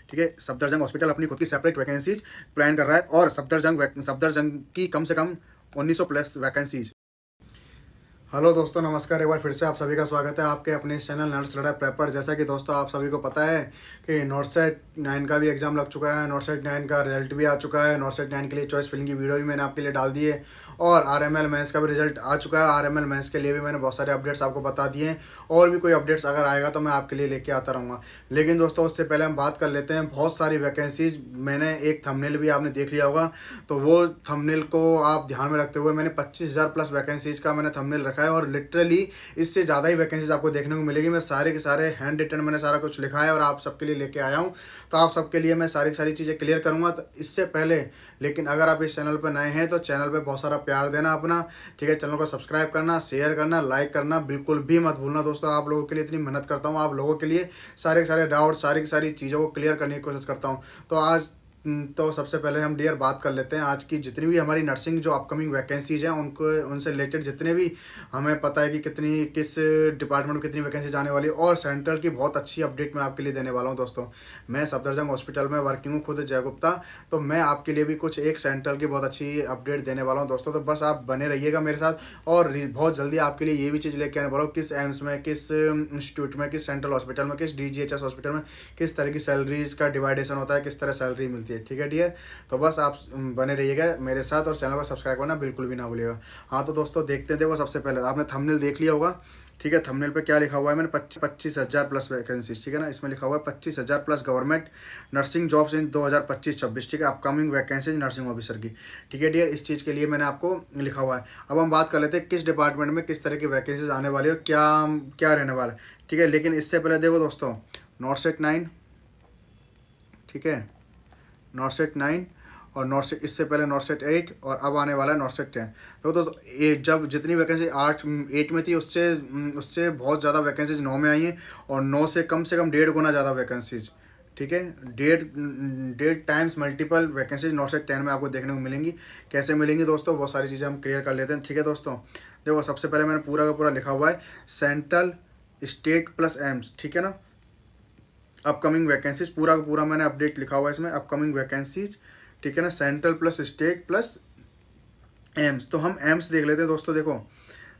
ठीक है। सफदरजंग हॉस्पिटल अपनी खुद की सेपरेट वैकेंसीज प्लान कर रहा है और सफदरजंग की कम से कम 1900 प्लस वैकेंसीज। हेलो दोस्तों, नमस्कार। एक बार फिर से आप सभी का स्वागत है आपके अपने इस चैनल नर्स लड़ा प्रेपर। जैसा कि दोस्तों आप सभी को पता है कि नॉर्सेट 9 का भी एग्जाम लग चुका है, नॉर्सेट 9 का रिजल्ट भी आ चुका है। नॉर्सेट 9 के लिए चॉइस फिलिंग की वीडियो भी मैंने आपके लिए डाल दी है और आरएमएल मेंस का भी रिजल्ट आ चुका है। आरएमएल मेंस के लिए भी मैंने बहुत सारे अपडेट्स आपको बता दिए हैं और भी कोई अपडेट्स अगर आएगा तो मैं आपके लिए लेके आता रहूँगा। लेकिन दोस्तों उससे पहले हम बात कर लेते हैं बहुत सारी वैकेंसीज। मैंने एक थंबनेल भी आपने देख लिया होगा, तो वो थंबनेल को आप ध्यान में रखते हुए मैंने 25,000 प्लस वैकेंसीज का मैंने थंबनेल रखा है और लिटरली इससे ज़्यादा ही वैकेंसीज आपको देखने को मिलेगी। मैं सारे के सारे हैंड रिटन मैंने सारा कुछ लिखा है और आप सबके लिए लेके आया हूँ, तो आप सबके लिए मैं सारी चीज़ें क्लियर करूँगा। तो इससे पहले लेकिन अगर आप इस चैनल पर नए हैं तो चैनल पे बहुत सारा प्यार देना अपना, ठीक है। चैनल को सब्सक्राइब करना, शेयर करना, लाइक करना बिल्कुल भी मत भूलना दोस्तों। आप लोगों के लिए इतनी मेहनत करता हूँ, आप लोगों के लिए सारे के सारे डाउट सारी की सारी चीज़ों को क्लियर करने की कोशिश करता हूँ। तो आज तो सबसे पहले हम डियर बात कर लेते हैं आज की जितनी भी हमारी नर्सिंग जो अपकमिंग वैकेंसीज हैं उनको उनसे रिलेटेड जितने भी हमें पता है कि किस डिपार्टमेंट में कितनी वैकेंसी जाने वाली है। और सेंट्रल की बहुत अच्छी अपडेट मैं आपके लिए देने वाला हूं दोस्तों। मैं सफदरजंग हॉस्पिटल में वर्किंग हूँ खुद जय गुप्ता, तो मैं आपके लिए भी कुछ एक सेंट्रल की बहुत अच्छी अपडेट देने वाला हूँ दोस्तों। तो बस आप बने रहिएगा मेरे साथ और बहुत जल्दी आपके लिए ये भी चीज़ लेके आने वाला हूँ किस एम्स में, किस इंस्टीट्यूट में, किस सेंट्रल हॉस्पिटल में, किस DGHS हॉस्पिटल में किस तरह की सैलरीज का डिवाइडेशन होता है, किस तरह सैलरी मिलती है, ठीक है डियर। तो बस आप बने रहिएगा मेरे साथ और चैनल को सब्सक्राइब करना बिल्कुल भी ना भूलिएगा। हाँ तो दोस्तों देखते हैं। देखो सबसे पहले आपने थंबनेल देख लिया होगा, ठीक है। थंबनेल पे क्या लिखा हुआ है मैंने 25,000 प्लस वैकेंसीज, ठीक है ना। इसमें लिखा हुआ है 25,000 plus government nursing jobs in 2025-26, ठीक है। अपकमिंग वैकेंसीज नर्सिंग ऑफिसर की, ठीक है डियर। इस चीज़ के लिए मैंने आपको लिखा हुआ है। अब हम बात कर लेते हैं किस डिपार्टमेंट में किस तरह की वैकेंसीज आने वाली है और क्या क्या रहने वाला है, ठीक है। लेकिन इससे पहले देखो दोस्तों नॉर्सेट 9, ठीक है, नॉर्सेट 9 और नॉर्सेट इससे पहले नॉर्सेट 8 और अब आने वाला है नॉर्सेट 10। तो जब जितनी वैकेंसी 8 में थी उससे उससे बहुत ज़्यादा वैकेंसीज 9 में आई हैं और 9 से कम 1.5 गुना ज़्यादा वैकेंसीज, ठीक है। डेढ़ टाइम्स मल्टीपल वैकेंसीज नॉर्सेट 10 में आपको देखने को मिलेंगी। कैसे मिलेंगी दोस्तों वो सारी चीज़ें हम क्लियर कर लेते हैं, ठीक है दोस्तों। देखो सबसे पहले मैंने पूरा का पूरा लिखा हुआ है सेंट्रल स्टेट प्लस एम्स, ठीक है ना। अपकमिंग वैकेंसीज पूरा का पूरा मैंने अपडेट लिखा हुआ है इसमें, अपकमिंग वैकेंसीज, ठीक है ना। Central plus state plus AIIMS. तो हम एम्स देख लेते हैं दोस्तों। देखो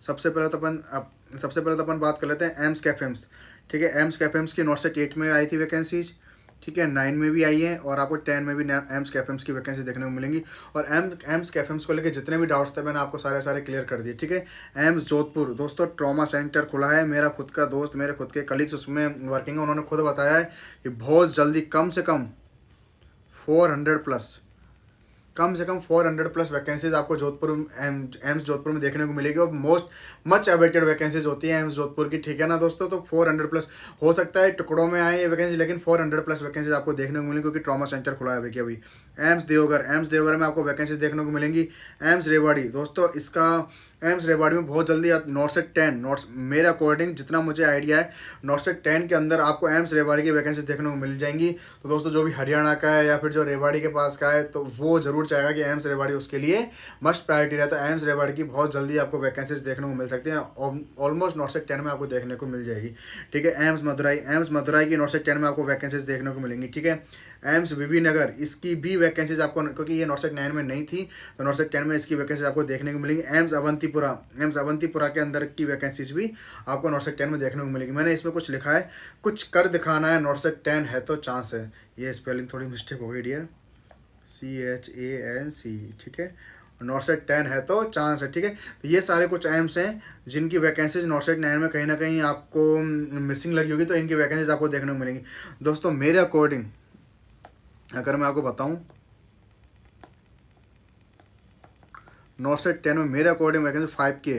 सबसे पहले तो अपन बात कर लेते हैं एम्स कैफेम्स, ठीक है। एम्स कैफेम्स की नॉर्सेट 8 में आई थी वैकेंसीज, ठीक है। 9 में भी आई है और आपको 10 में भी एम्स कैफेम्स की वैकेंसी देखने को मिलेंगी। और एम्स कैफेम्स को लेकर जितने भी डाउट्स थे मैंने आपको सारे क्लियर कर दिए, ठीक है। एम्स जोधपुर दोस्तों ट्रॉमा सेंटर खुला है। मेरा खुद का दोस्त, मेरे खुद के कलीग्स उसमें वर्किंग है, उन्होंने खुद बताया है कि बहुत जल्दी कम से कम 400 प्लस वैकेंसीज आपको जोधपुर एम्स जोधपुर में देखने को मिलेगी और मच अवेटेड वैकेंसीज होती है एम्स जोधपुर की, ठीक है ना दोस्तों। तो 400 प्लस हो सकता है टुकड़ों में आए ये वैकेंसी, लेकिन 400 प्लस वैकेंसीज आपको देखने को मिलेंगी क्योंकि ट्रॉमा सेंटर खुला है अभी। एम्स देवघर में आपको वैकेंसीज देखने को मिलेंगी। एम्स रेवाड़ी दोस्तों एम्स रेवाड़ी में बहुत जल्दी नॉर्सेट 10 मेरे अकॉर्डिंग जितना मुझे आइडिया है नॉर्सेट 10 के अंदर आपको एम्स रेवाड़ी की वैकेंसीज देखने को मिल जाएंगी। तो दोस्तों जो भी हरियाणा का है या फिर जो रेवाड़ी के पास का है तो वो जरूर चाहेगा कि एम्स रेवाड़ी उसके लिए मस्ट प्रायोरिटी रहता है। एम्स रेवाड़ी की बहुत जल्दी आपको वैकेंसीज देखने को मिल सकती हैं, ऑलमोस्ट नॉर्सेट 10 में आपको देखने को मिल जाएगी, ठीक है। एम्स मदुराई की नॉर्सेट 10 में आपको वैकेंसीज देखने को मिलेंगी, ठीक है। एम्स बीबी नगर इसकी भी वैकेंसीज आपको, क्योंकि ये नॉर्सेट 9 में नहीं थी तो नॉर्सेट 10 में इसकी वैकेंसीज आपको देखने को मिलेंगी। एम्स अवंतीपुरा के अंदर की वैकेंसीज भी आपको नॉर्सेट 10 में देखने को मिलेगी। मैंने इसमें कुछ लिखा है कुछ कर दिखाना है, नॉर्सेट 10 है तो चांस है। ये स्पेलिंग थोड़ी मिस्टेक हो गई डियर, CHANC, ठीक है। नॉर्सेट 10 है तो चांस है, ठीक है। तो ये सारे कुछ एम्स हैं जिनकी वैकेंसीज नॉर्सेट 9 में कहीं ना कहीं आपको मिसिंग लगी होगी, तो इनकी वैकेंसीज आपको देखने को मिलेंगी दोस्तों। मेरे अकॉर्डिंग अगर मैं आपको बताऊं नॉर्सेट 10 में मेरे according vacancy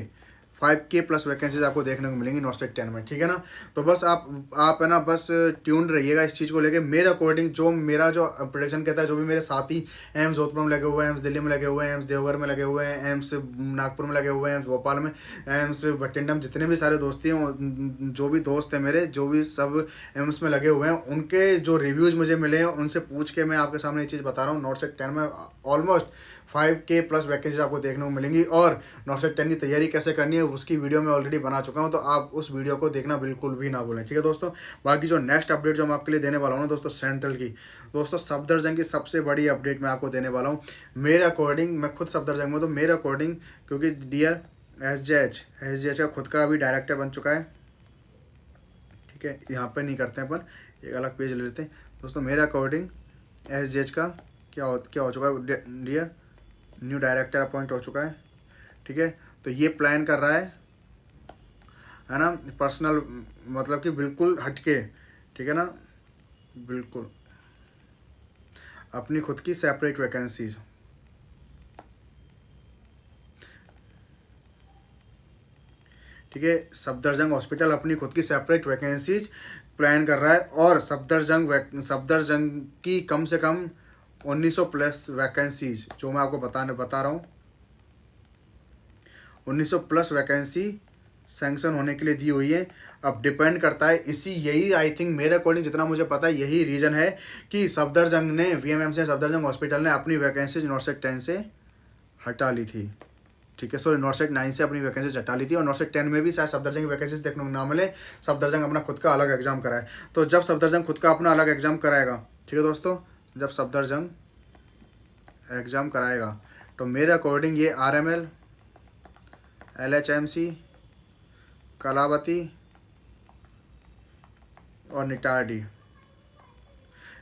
5K plus vacancies आपको देखने को मिलेंगी नॉर्सेट 10 में, ठीक है ना। तो बस आप है ना बस ट्यून रहिएगा इस चीज़ को लेके। मेरे अकॉर्डिंग मेरा जो प्रेडिक्शन कहता है, जो भी मेरे साथी एम्स जोधपुर में लगे हुए हैं, एम्स दिल्ली में लगे हुए हैं, एम्स देवघर में लगे हुए हैं, एम्स नागपुर में लगे हुए हैं, एम्स भोपाल में, एम्स बठिंडा, जितने भी सारे दोस्ती हैं, जो भी दोस्त हैं मेरे, जो भी सब एम्स में लगे हुए हैं, उनके जो रिव्यूज़ मुझे मिले हैं उनसे पूछ के मैं आपके सामने ये चीज़ बता रहा हूँ। नॉर्सेट 10 में ऑलमोस्ट 5K प्लस वैकेंसीज आपको देखने को मिलेंगी। और नॉर्सेट 10 की तैयारी कैसे करनी है उसकी वीडियो मैं ऑलरेडी बना चुका हूँ, तो आप उस वीडियो को देखना बिल्कुल भी ना भूलें, ठीक है दोस्तों। बाकी जो नेक्स्ट अपडेट जो मैं आपके लिए देने वाला हूँ ना दोस्तों, सेंट्रल की, दोस्तों सफदरजंग की सबसे बड़ी अपडेट मैं आपको देने वाला हूँ। मेरे अकॉर्डिंग, मैं खुद सफदरजंग में, तो मेरे अकॉर्डिंग, क्योंकि डियर एस का खुद का अभी डायरेक्टर बन चुका है, ठीक है। यहाँ पर नहीं करते हैं, अपन एक अलग पेज ले लेते हैं दोस्तों। मेरे अकॉर्डिंग एस का क्या हो चुका है, डियर न्यू डायरेक्टर अपॉइंट हो चुका है, ठीक है। तो ये प्लान कर रहा है ना, पर्सनल, मतलब कि बिल्कुल हटके, ठीक है ना, बिल्कुल अपनी खुद की सेपरेट वैकेंसीज, ठीक है। सफदरजंग हॉस्पिटल अपनी खुद की सेपरेट वैकेंसीज प्लान कर रहा है, और सफदरजंग की कम से कम 1900 प्लस वैकेंसीज, जो मैं आपको बता रहा हूँ, 1900 प्लस वैकेंसी सैंक्शन होने के लिए दी हुई है। अब डिपेंड करता है, यही आई थिंक मेरे अकॉर्डिंग जितना मुझे पता है यही रीज़न है कि सफदरजंग ने, VMMC सफदरजंग हॉस्पिटल ने अपनी वैकेंसीज नॉर्सेट 10 से हटा ली थी, ठीक है। सॉरी, नॉर्सेट 9 से अपनी वैकेंसीज हटा ली थी, और नॉर्सेट 10 में भी शायद सफदरजंग की वैकेंसीज देखने को ना मिले। सफदरजंग अपना खुद का अलग एग्जाम कराए, तो जब सफदरजंग खुद का अपना अलग एग्जाम कराएगा, ठीक है दोस्तों, जब सफदरजंग एग्ज़ाम कराएगा, तो मेरे अकॉर्डिंग ये RML, LHMC, कलावती और निटाडी,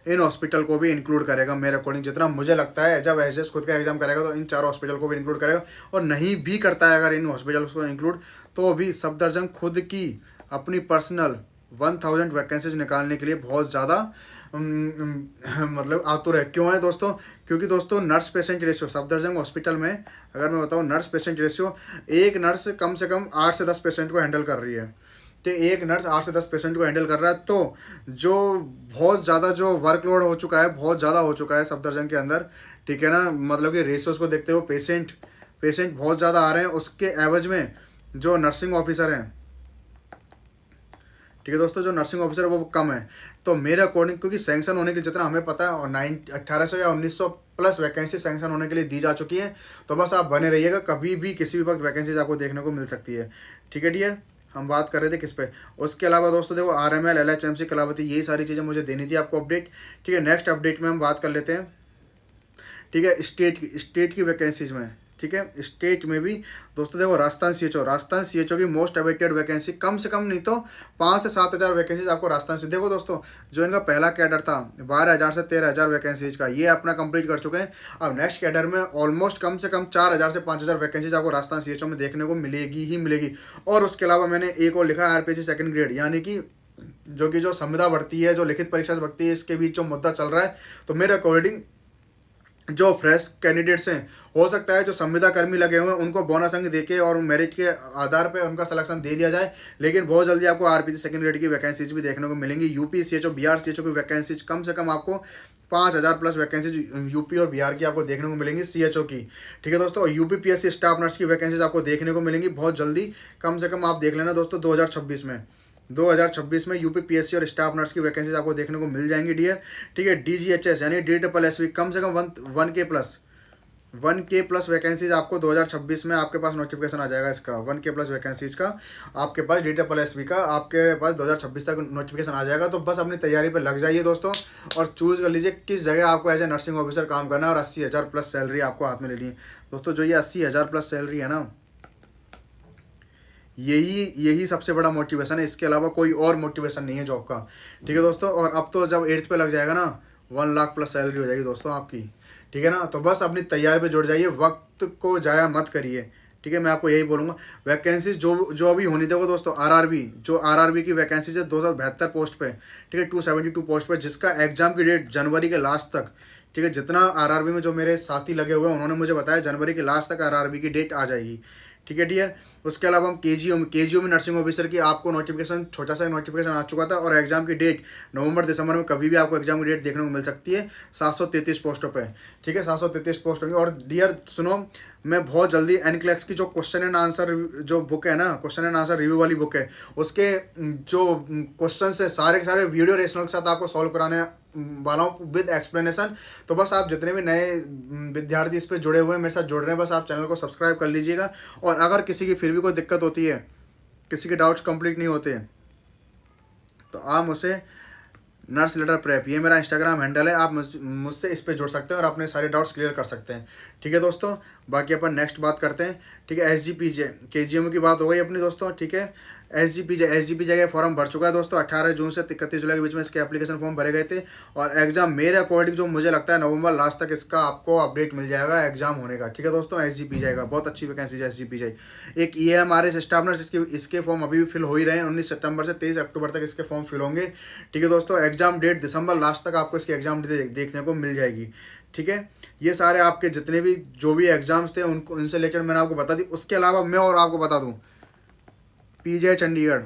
इन हॉस्पिटल को भी इंक्लूड करेगा मेरे अकॉर्डिंग, जितना मुझे लगता है। जब एस खुद का एग्जाम करेगा तो इन चारों हॉस्पिटल को भी इंक्लूड करेगा, और नहीं भी करता है अगर इन हॉस्पिटल्स को इंक्लूड, तो भी सफदरजंग खुद की अपनी पर्सनल 1000 वैकेंसीज निकालने के लिए बहुत ज़्यादा मतलब आतुर है। क्यों है दोस्तों? क्योंकि दोस्तों nurse patient ratio Safdarjung hospital में, अगर मैं बताऊँ नर्स पेशेंट रेशियो, एक नर्स कम से कम 8 से 10 पेशेंट को हैंडल कर रही है, कि एक नर्स 8 से 10 पेशेंट को हैंडल कर रहा है। तो जो बहुत ज़्यादा जो वर्कलोड हो चुका है, बहुत ज़्यादा हो चुका है सफदरजंग के अंदर, ठीक है ना, मतलब कि रेशियोज़ को देखते हुए पेशेंट बहुत ज़्यादा आ रहे हैं, उसके एवज में जो नर्सिंग ऑफिसर हैं, ठीक है दोस्तों, जो नर्सिंग ऑफिसर है वो कम है। तो मेरे अकॉर्डिंग, क्योंकि सैंक्शन होने के लिए जितना हमें पता है, और 1800 या 1900 प्लस वैकेंसी सैंक्शन होने के लिए दी जा चुकी है। तो बस आप बने रहिएगा, कभी भी किसी भी वक्त वैकेंसीज आपको देखने को मिल सकती है, ठीक है डियर। हम बात कर रहे थे किस पे, उसके अलावा दोस्तों देखो RML, LHMC, कलावती, यही सारी चीज़ें मुझे देनी थी आपको अपडेट, ठीक है। नेक्स्ट अपडेट में हम बात कर लेते हैं, ठीक है, स्टेट की वैकेंसीज में, ठीक है। स्टेट में भी दोस्तों देखो राजस्थान CHO की मोस्ट अवेटेड वैकेंसी, कम से कम नहीं तो 5 से 7 हज़ार वैकेंसीज आपको राजस्थान से, देखो दोस्तों जो इनका पहला कैडर था 12,000 से 13,000 वैकेंसीज का, ये अपना कंप्लीट कर चुके हैं। अब नेक्स्ट कैडर में ऑलमोस्ट कम से कम 4,000 से 5,000 वैकेंसीज आपको राजस्थान CHO में देखने को मिलेगी। और उसके अलावा मैंने एक और लिखा है RPC सेकेंड ग्रेड, यानी कि जो संविदा भर्ती है, जो लिखित परीक्षा से भर्ती है, इसके बीच जो मुद्दा चल रहा है। तो मेरे अकॉर्डिंग जो फ्रेश कैंडिडेट्स हैं, हो सकता है जो संविदा कर्मी लगे हुए हैं उनको बोनस अंक देके और मेरिट के आधार पे उनका सिलेक्शन दे दिया जाए, लेकिन बहुत जल्दी आपको RPC सेकेंड ग्रेड की वैकेंसीज भी देखने को मिलेंगी। UP CHO, बिहार CHO की वैकेंसीज कम से कम आपको 5,000 प्लस वैकेंसीज UP और बिहार की आपको देखने को मिलेंगी CHO की, ठीक है दोस्तों। और UP PSC स्टाफ नर्स की वैकेंसीज आपको देखने को मिलेंगी बहुत जल्दी, कम से कम आप देख लेना दोस्तों 2026 में UP PSC और स्टाफ नर्स की वैकेंसीज आपको देखने को मिल जाएंगी डियर, ठीक है। DGHS यानी DSSB कम से कम 1K प्लस वैकेंसीज आपको 2026 में आपके पास नोटिफिकेशन आ जाएगा इसका, 1K प्लस वैकेंसीज का आपके पास DSSB का आपके पास 2026 तक नोटिफिकेशन आ जाएगा। तो बस अपनी तैयारी पर लग जाइए दोस्तों, और चूज़ कर लीजिए किस जगह आपको एज ए नर्सिंग ऑफिसर काम करना है, और 80,000 प्लस सैलरी आपको हाथ में लेनी है दोस्तों। जो ये 80,000 प्लस सैलरी है ना, यही सबसे बड़ा मोटिवेशन है, इसके अलावा कोई और मोटिवेशन नहीं है जॉब का, ठीक है दोस्तों। और अब तो जब 8th पे लग जाएगा ना, 1 लाख प्लस सैलरी हो जाएगी दोस्तों आपकी, ठीक है ना। तो बस अपनी तैयारी पे जुड़ जाइए, वक्त को ज़ाया मत करिए, ठीक है। मैं आपको यही बोलूँगा, वैकेंसीज जो अभी होनी देखो दोस्तों, RRB की वैकेंसीज है 272 पोस्ट पे, ठीक है, 272 पोस्ट पे, जिसका एग्जाम की डेट जनवरी के लास्ट तक, ठीक है। जितना RRB में जो मेरे साथी लगे हुए हैं उन्होंने मुझे बताया जनवरी के लास्ट तक RRB की डेट आ जाएगी, ठीक है डियर। उसके अलावा हम KGO में नर्सिंग ऑफिसर की आपको नोटिफिकेशन, छोटा सा नोटिफिकेशन आ चुका था, और एग्जाम की डेट नवंबर-दिसंबर में कभी भी आपको एग्जाम की डेट देखने को मिल सकती है, 733 पोस्टों पे, ठीक है, 733 पोस्ट होंगी। और डियर सुनो, मैं बहुत जल्दी NCLEX की जो क्वेश्चन एंड आंसर जो बुक है ना, क्वेश्चन एंड आंसर रिव्यू वाली बुक है, उसके जो क्वेश्चन है सारे के सारे वीडियो रेशनल के साथ आपको सॉल्व कराने वाला हूँ विद एक्सप्लेनेशन। तो बस आप जितने भी नए विद्यार्थी इस पर जुड़े हुए हैं, मेरे साथ जुड़ रहे हैं, बस आप चैनल को सब्सक्राइब कर लीजिएगा। और अगर किसी की फिर भी कोई दिक्कत होती है, किसी के डाउट्स कंप्लीट नहीं होते, तो आप मुझसे नर्स लेटर प्रेप, ये मेरा इंस्टाग्राम हैंडल है, आप मुझसे इस पे जुड़ सकते हैं और अपने सारे डाउट्स क्लियर कर सकते हैं। ठीक है दोस्तों, बाकी अपन नेक्स्ट बात करते हैं। ठीक है, SGPJ KGMU की बात हो गई अपनी दोस्तों। ठीक है, SGPJ का फॉर्म भर चुका है दोस्तों। 18 जून से 31 जुलाई के बीच में इसके एप्लीकेशन फॉर्म भरे गए थे और एग्जाम मेरे अकॉर्डिंग जो मुझे लगता है नवंबर लास्ट तक इसका आपको अपडेट मिल जाएगा एग्जाम होने का। ठीक है दोस्तों, SGPJ का बहुत अच्छी वैकेंसी है SGPJ। एक EMRS स्टाफ नर्स, इसके फॉर्म अभी भी फिल हो ही रहे हैं। 19 सितंबर से 23 अक्टूबर तक इसके फॉर्म फिल होंगे। ठीक है दोस्तों, एग्जाम डेट दिसंबर लास्ट तक आपको इसकी एग्जाम डेट देखने को मिल जाएगी। ठीक है, ये सारे आपके जितने भी जो भी एग्जाम्स थे उनको इनसे रिलेटेड मैंने आपको बता दी। उसके अलावा मैं और आपको बता दूं, PGI चंडीगढ़,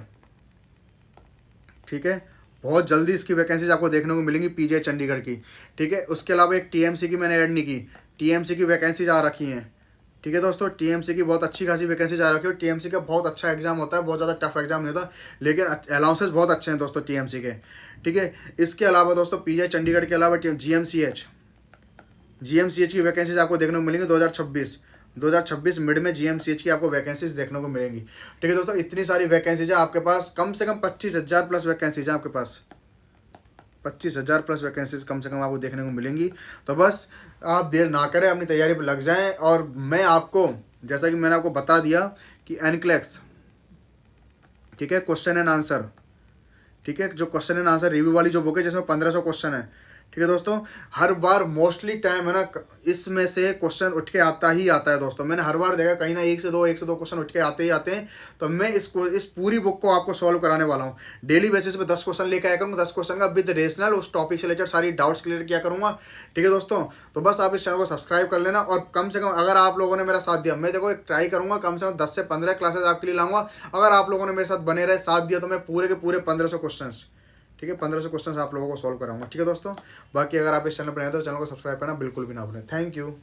ठीक है, बहुत जल्दी इसकी वैकेंसीज आपको देखने को मिलेंगी PGI चंडीगढ़ की। ठीक है, उसके अलावा एक TMC की मैंने ऐड नहीं की, TMC की वैकेंसीज आ रखी हैं। ठीक है दोस्तों, TMC की बहुत अच्छी खासी वैकेंसीज आ रखी है। TMC का बहुत अच्छा एग्जाम होता है, बहुत ज़्यादा टफ एग्जाम नहीं होता, लेकिन अलाउंसेस बहुत अच्छे हैं दोस्तों TMC के। ठीक है, इसके अलावा दोस्तों PGI चंडीगढ़ के अलावा GMCH की वैकेंसीज आपको देखने को मिलेंगी 2026 मिड में GMCH की आपको वैकेंसीज देखने को मिलेंगी। ठीक है दोस्तों, इतनी सारी वैकेंसीज है आपके पास, कम से कम 25,000 प्लस वैकेंसीज है आपके पास, 25,000 प्लस वैकेंसीज कम से कम आपको देखने को मिलेंगी। तो बस आप देर ना करें, अपनी तैयारी पर लग जाएं। और मैं आपको, जैसा कि मैंने आपको बता दिया कि NCLEX, ठीक है, क्वेश्चन एंड आंसर, ठीक है, जो क्वेश्चन एंड आंसर रिव्यू वाली जो बुक है जिसमें 1500 क्वेश्चन है। ठीक है दोस्तों, हर बार मोस्टली टाइम है ना, इसमें से क्वेश्चन उठ के आता ही आता है दोस्तों। मैंने हर बार देखा कहीं ना एक से दो क्वेश्चन उठ के आते ही आते हैं। तो मैं इस पूरी बुक को आपको सॉल्व कराने वाला हूँ। डेली बेसिस पे 10 क्वेश्चन लेकर आया करूँगा, 10 क्वेश्चन का विद रेशनल उस टॉपिक से रिलेटेड सारी डाउट्स क्लियर किया करूँगा। ठीक है दोस्तों, तो बस आप इस चैनल को सब्सक्राइब कर लेना। और कम से कम अगर आप लोगों ने मेरा साथ दिया, मैं देखो एक ट्राई करूँगा, कम से कम 10 से 15 क्लासेस आपके लिए लाऊंगा। अगर आप लोगों ने मेरे साथ बने रहे, साथ दिया, तो मैं पूरे के पूरे 1500 क्वेश्चन, ठीक है, 1500 क्वेश्चन आप लोगों को सॉल्व कराऊंगा। ठीक है दोस्तों, बाकी अगर आप इस चैनल पर नए हो तो चैनल को सब्सक्राइब करना बिल्कुल भी ना भूलें। Thank you.